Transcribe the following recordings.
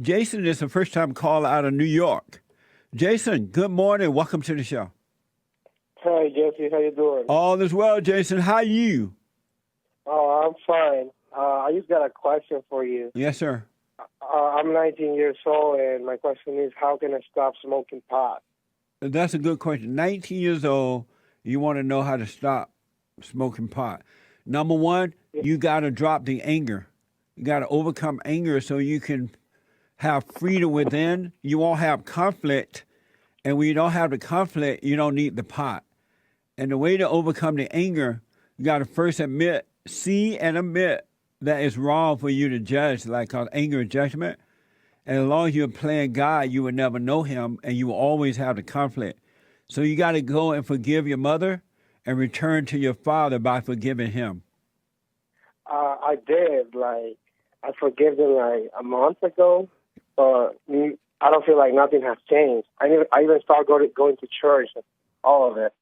Jason is a first-time caller out of New York. Jason, good morning. Welcome to the show. Hi, Jesse. How you doing? All is well, Jason. How are you? Oh, I'm fine. I just got a question for you. Yes, sir. I'm 19 years old, and my question is, how can I stop smoking pot? That's a good question. 19 years old, you want to know how to stop smoking pot. Number one, you got to drop the anger. You got to overcome anger so you can have freedom within. You won't have conflict. And when you don't have the conflict, you don't need the pot. And the way to overcome the anger, you got to first see and admit that it's wrong for you to judge, like called anger and judgment. And as long as you're playing God, you will never know him and you will always have the conflict. So you got to go and forgive your mother and return to your father by forgiving him. I did. I forgave him a month ago, but I don't feel like nothing has changed. I even started going to church, all of it.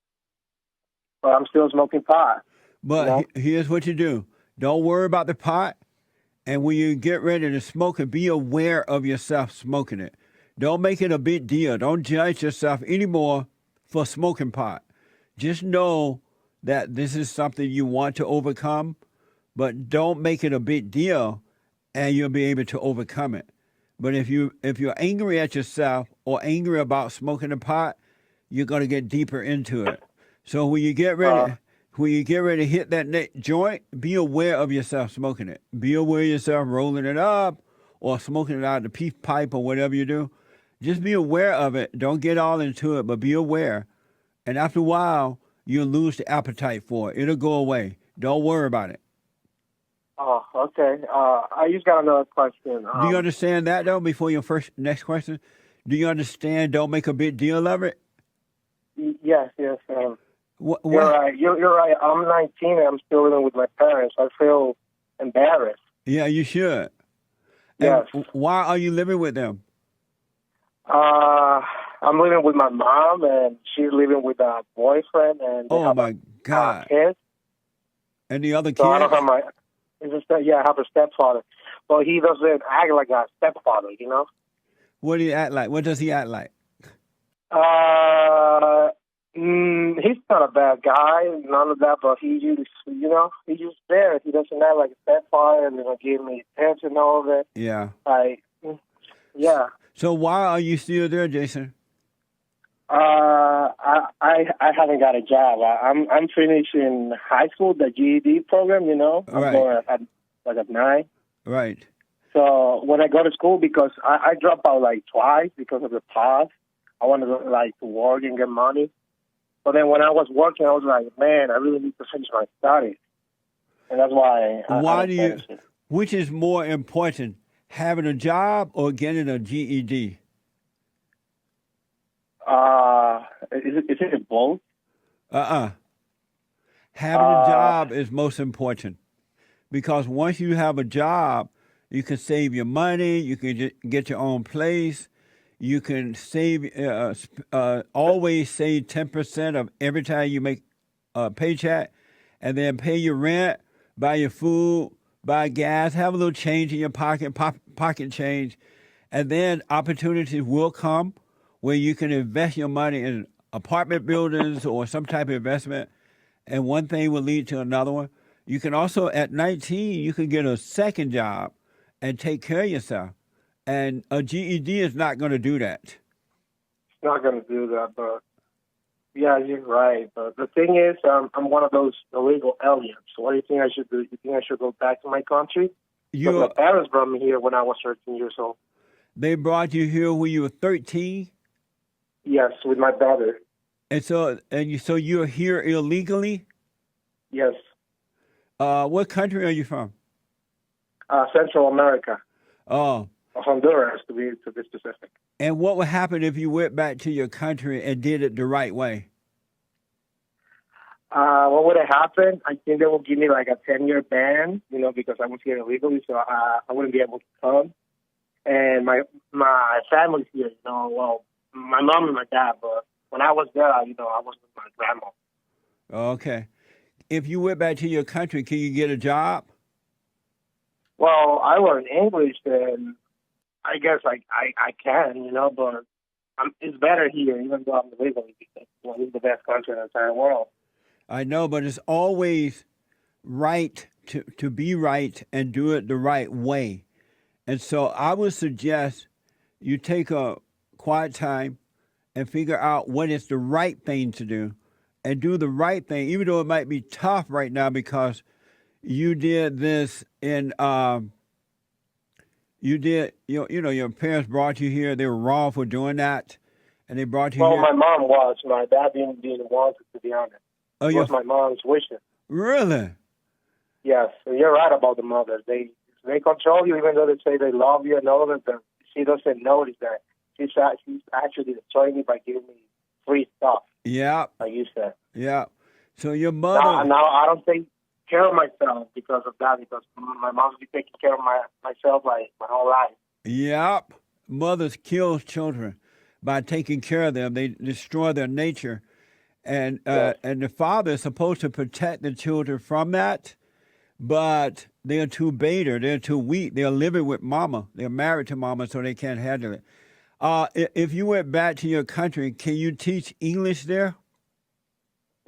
But I'm still smoking pot. But here's what you do. Don't worry about the pot. And when you get ready to smoke it, be aware of yourself smoking it. Don't make it a big deal. Don't judge yourself anymore for smoking pot. Just know that this is something you want to overcome, but don't make it a big deal and you'll be able to overcome it. But if you're angry at yourself or angry about smoking the pot, you're going to get deeper into it. So when you get ready to hit that joint, be aware of yourself smoking it. Be aware of yourself rolling it up or smoking it out of the peace pipe or whatever you do. Just be aware of it. Don't get all into it, but be aware. And after a while, you'll lose the appetite for it. It'll go away. Don't worry about it. Oh, okay. I just got another question. Do you understand that, though, before your next question? Do you understand don't make a big deal of it? Yes. What? You're right. You're right. I'm 19 and I'm still living with my parents. I feel embarrassed. Yeah, you should. Yes. And why are you living with them? I'm living with my mom and she's living with a boyfriend and they have my God. Kids. And the other kids? So I don't have I have a stepfather. But he doesn't act like a stepfather, you know? What do he act like? What does he act like? He's not a bad guy, none of that, but he's just there. He doesn't act like a stepfather and give me attention and all of it. Yeah. Yeah. So why are you still there, Jason? I haven't got a job. I'm finishing high school, the GED program, you know. Right. I'm going at 9. Right. So when I go to school, because I dropped out twice because of the past, I wanted to work and get money. But then when I was working, I was like, man, I really need to finish my studies. And that's why which is more important, having a job or getting a GED? Is it both? Having a job is most important because once you have a job, you can save your money, you can get your own place, you can save, always save 10% of every time you make a paycheck, and then pay your rent, buy your food, buy gas, have a little change in your pocket change, and then opportunities will come where you can invest your money in apartment buildings or some type of investment, and one thing will lead to another one. You can also, at 19, you can get a second job and take care of yourself. And a GED is not going to do that. It's not going to do that, but yeah, you're right. But the thing is, I'm one of those illegal aliens. So what do you think I should do? You think I should go back to my country? Because my parents brought me here when I was 13 years old. They brought you here when you were 13? Yes, with my brother. And so you're here illegally? Yes. What country are you from? Central America. Oh. Honduras, to be specific. And what would happen if you went back to your country and did it the right way? What would have happened? I think they will give me a 10-year ban, because I was here illegally, so I wouldn't be able to come. And my family's here, well, my mom and my dad, but when I was there, I was with my grandma. Okay. If you went back to your country, can you get a job? Well, I learned English, and I guess I can, but it's better here, even though I'm illegally, because it's the best country in the entire world. I know, but it's always right to be right and do it the right way. And so I would suggest you take a quiet time and figure out what is the right thing to do and do the right thing, even though it might be tough right now because you did this in, your parents brought you here. They were wrong for doing that. And they brought you Well, here. my mom was. My dad didn't want it, to be honest. Oh, It was my mom's wishes. really? Yes, and you're right about the mothers. They control you, even though they say they love you and all that. But she doesn't notice that she's actually destroying me by giving me free stuff. Yeah. Like you said. Yeah. So your mother. Now I don't take care of myself because of that. Because my mom's been taking care of myself like my whole life. Yep. Mothers kill children by taking care of them. They destroy their nature. And Yes. and the father is supposed to protect the children from that, but they're too beta. They're too weak. They're living with mama. They're married to mama, so they can't handle it. If you went back to your country, can you teach English there?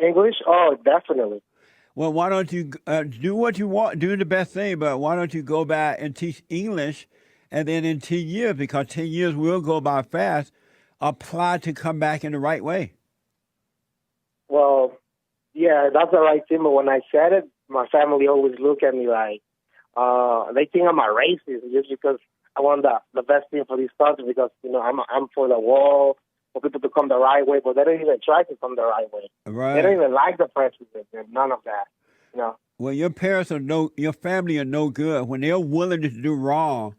English? Oh, definitely. Well, why don't you do what you want, do the best thing, but why don't you go back and teach English, and then in 10 years, because 10 years will go by fast, apply to come back in the right way. Well, yeah, that's the right thing. But when I said it, my family always look at me like they think I'm a racist just because I want the best thing for this country. Because I'm for the wall, for people to come the right way, but they don't even try to come the right way. Right. They don't even like the president and none of that. Well, your parents your family are no good. When they're willing to do wrong,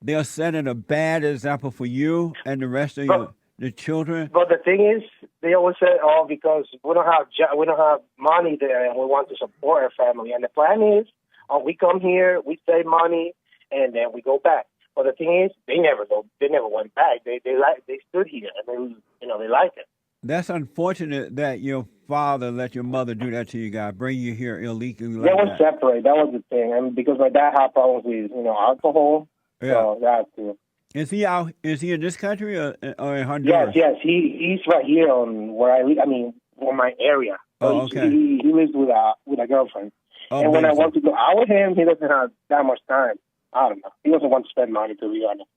they're setting a bad example for you and the rest of the children. But the thing is, they always say, "Oh, because we don't have money there, and we want to support our family." And the plan is, we come here, we save money, and then we go back. But the thing is, they never went back. They stood here, and they like it. That's unfortunate that your father let your mother do that to you guys, bring you here illegally. They were separate. That was the thing, and because my dad had problems with alcohol, so that too. Is he in this country or in Honduras? Yes. He's right here on where I live. I mean, on my area. So okay. He lives with a girlfriend. Oh, and when I want to go out with him, he doesn't have that much time. I don't know. He doesn't want to spend money, to be honest.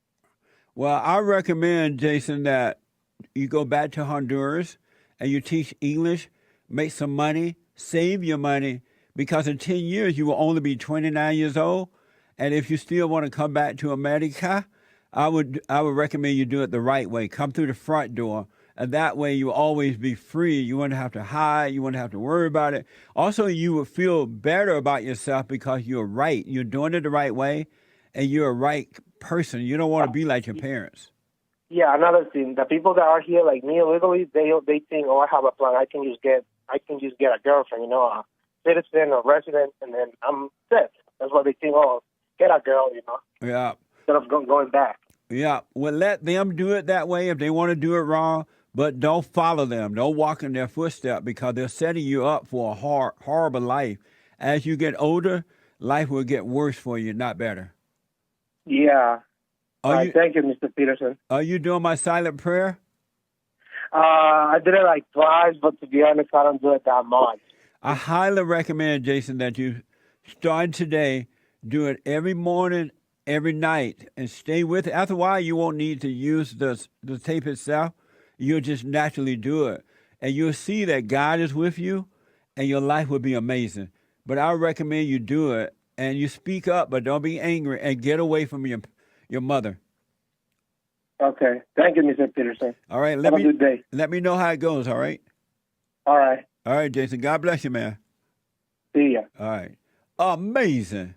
Well, I recommend, Jason, that you go back to Honduras and you teach English, make some money, save your money, because in 10 years you will only be 29 years old. And if you still want to come back to America, I would recommend you do it the right way. Come through the front door, and that way you will always be free. You wouldn't have to hide. You wouldn't have to worry about it. Also, you would feel better about yourself because you're right. You're doing it the right way, and you're a right person. You don't want to be like your parents. Yeah, another thing, the people that are here like me illegally, they think, I have a plan. I can just get a girlfriend, a citizen or resident, and then I'm set. That's what they think. Get a girl, Yeah. Instead of going back. Yeah. Well, let them do it that way if they want to do it wrong, but don't follow them. Don't walk in their footsteps because they're setting you up for a horrible life. As you get older, life will get worse for you, not better. Yeah. Thank you, Mr. Peterson. Are you doing my silent prayer? I did it like twice, but to be honest, I don't do it that much. I highly recommend, Jason, that you start today, do it every morning, every night, and stay with it. After a while, you won't need to use the tape itself. You'll just naturally do it. And you'll see that God is with you, and your life will be amazing. But I recommend you do it, and you speak up, but don't be angry, and get away from your mother. Okay. Thank you, Mr. Peterson. All right. Have a good day. Let me know how it goes, all right? All right. All right, Jason. God bless you, man. See ya. All right. Amazing.